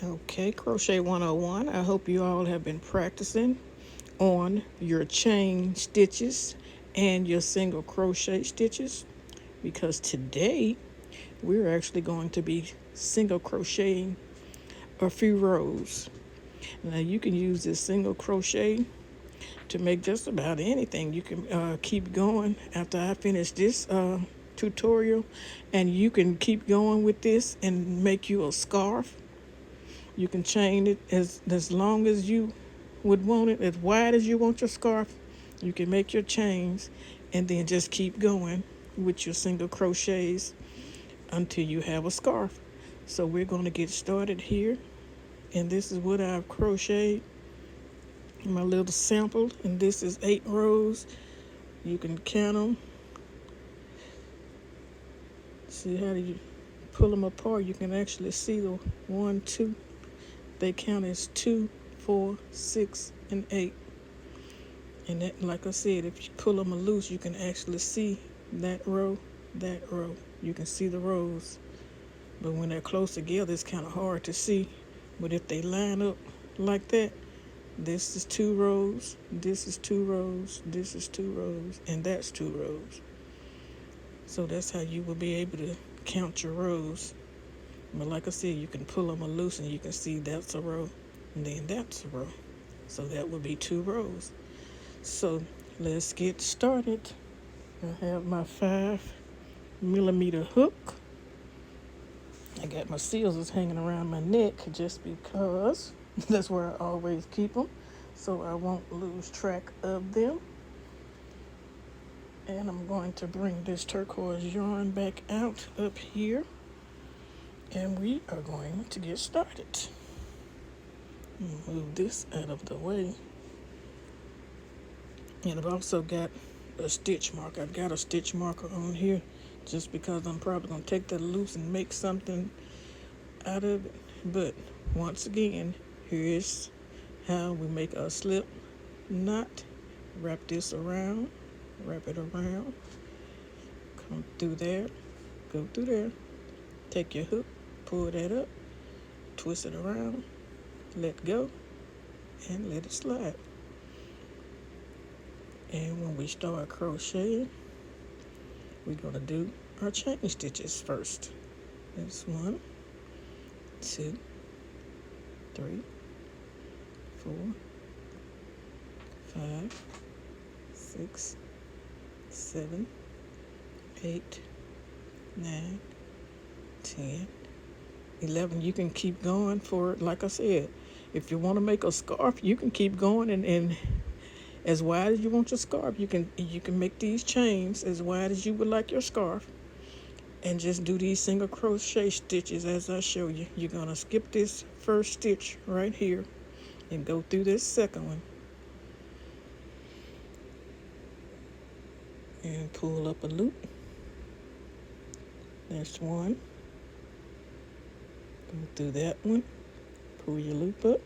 Okay, Crochet 101. I hope you all have been practicing on your chain stitches and your single crochet stitches, because today we're actually going to be single crocheting a few rows. Now you can use this single crochet to make just about anything. You can keep going after I finish this tutorial, and you can keep going with this and make you a scarf. You can chain it as long as you would want it, as wide as you want your scarf. You can make your chains and then just keep going with your single crochets until you have a scarf. So we're going to get started here, and this is what I've crocheted, my little sample, and this is 8 rows. You can count them. See how you pull them apart, you can actually see the 1, 2. They count as 2, 4, 6, and 8. And that, like I said, if you pull them loose, you can actually see that row, that row. You can see the rows. But when they're close together, it's kind of hard to see. But if they line up like that, this is 2 rows, this is 2 rows, this is 2 rows, and that's 2 rows. So that's how you will be able to count your rows. But like I said, you can pull them loose and you can see that's a row, and then that's a row. So that would be 2 rows. So let's get started. I have my 5mm hook. I got my scissors hanging around my neck just because that's where I always keep them, so I won't lose track of them. And I'm going to bring this turquoise yarn back out up here, and we are going to get started. Move this out of the way. And I've also got a stitch marker. I've got a stitch marker on here just because I'm probably going to take that loose and make something out of it. But once again, here's how we make a slip knot. Wrap this around, wrap it around, come through there, go through there, take your hook, pull that up, twist it around, let go, and let it slide. And when we start crocheting, we're going to do our chain stitches first. That's 1, 2, 3, 4, 5, 6, 7, 8, 9, 10, 11. You can keep going for it. Like I said, if you want to make a scarf, you can keep going and as wide as you want your scarf. You can make these chains as wide as you would like your scarf, and just do these single crochet stitches as I show you. You're gonna skip this first stitch right here and go through this second one and pull up a loop. That's 1. Go through that one, pull your loop up,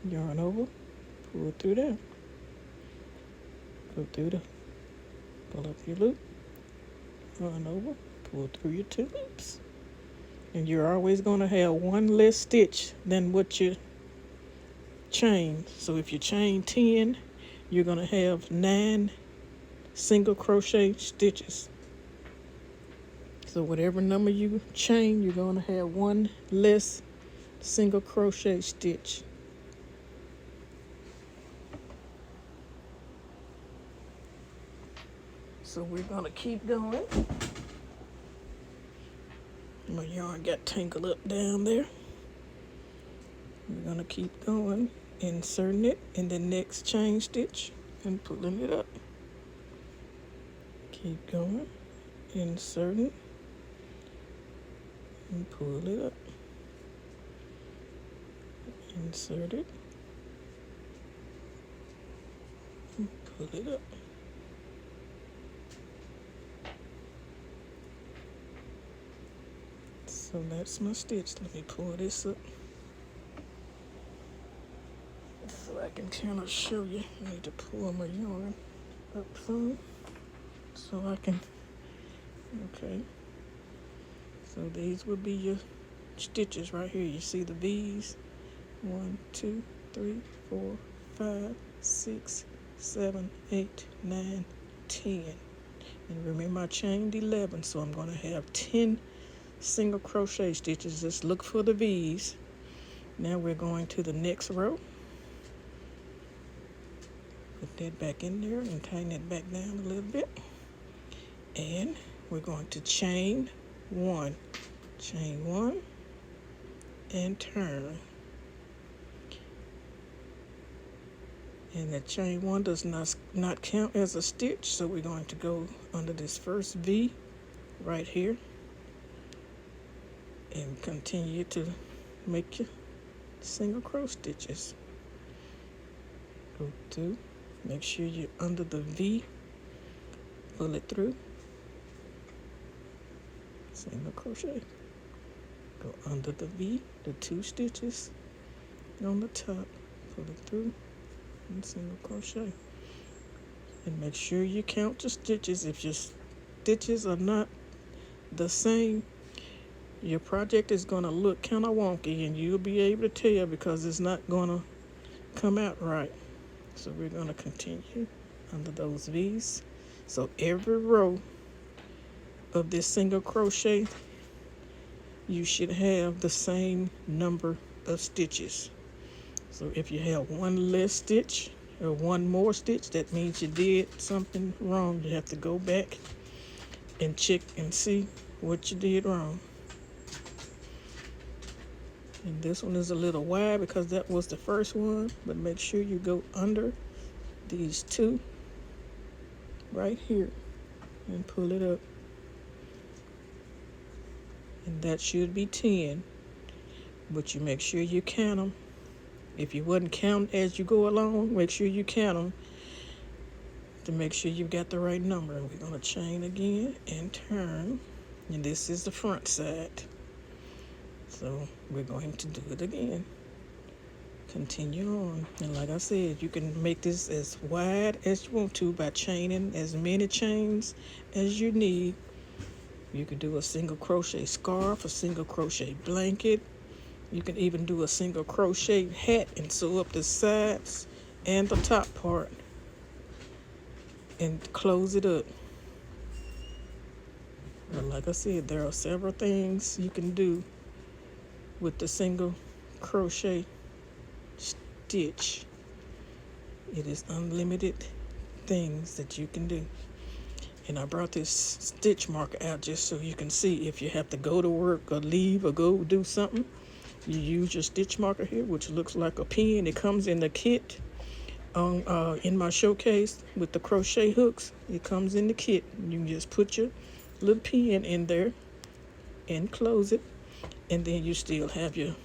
yarn over, pull through there, go through the, pull up your loop, yarn over, pull through your 2 loops. And you're always going to have 1 less stitch than what you chain. So if you chain 10, you're going to have 9 single crochet stitches. So whatever number you chain, you're going to have 1 less single crochet stitch. So we're going to keep going. My yarn got tangled up down there. We're going to keep going, inserting it in the next chain stitch and pulling it up. Keep going, inserting, and pull it up. Insert it, and pull it up. So that's my stitch. Let me pull this up so I can kind of show you. I need to pull my yarn up some so I can, okay. So these would be your stitches right here. You see the V's? 1, 2, 3, 4, 5, 6, 7, 8, 9, 10. And remember I chained 11, so I'm going to have 10 single crochet stitches. Just look for the V's. Now we're going to the next row. Put that back in there and tighten it back down a little bit. And we're going to chain 1. Chain 1 and turn. And that chain 1 does not count as a stitch, so we're going to go under this first V right here and continue to make your single crochet stitches. Go through, make sure you're under the V, pull it through, single crochet, go under the V, the 2 stitches on the top, pull it through, and single crochet. And make sure you count your stitches. If your stitches are not the same, your project is going to look kind of wonky, and you'll be able to tell because it's not going to come out right. So we're going to continue under those V's. So every row of this single crochet, you should have the same number of stitches. So if you have one less stitch or one more stitch, that means you did something wrong. You have to go back and check and see what you did wrong. And this one is a little wide because that was the first one, but make sure you go under these 2 right here and pull it up. And that should be 10, but you make sure you count them. If you wouldn't count as you go along, make sure you count them to make sure you've got the right number. And we're going to chain again and turn. And this is the front side. So we're going to do it again. Continue on. And like I said, you can make this as wide as you want to by chaining as many chains as you need. You can do a single crochet scarf, a single crochet blanket. You can even do a single crochet hat and sew up the sides and the top part and close it up. But like I said, there are several things you can do with the single crochet stitch. It is unlimited things that you can do. And I brought this stitch marker out just so you can see if you have to go to work or leave or go do something. You use your stitch marker here, which looks like a pen. It comes in the kit in my showcase with the crochet hooks. It comes in the kit. You can just put your little pen in there and close it, and then you still have your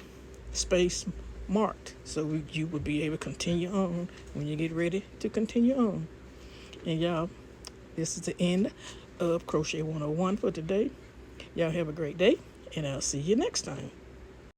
space marked, so you will be able to continue on when you get ready to continue on. And y'all, this is the end of Crochet 101 for today. Y'all have a great day, and I'll see you next time.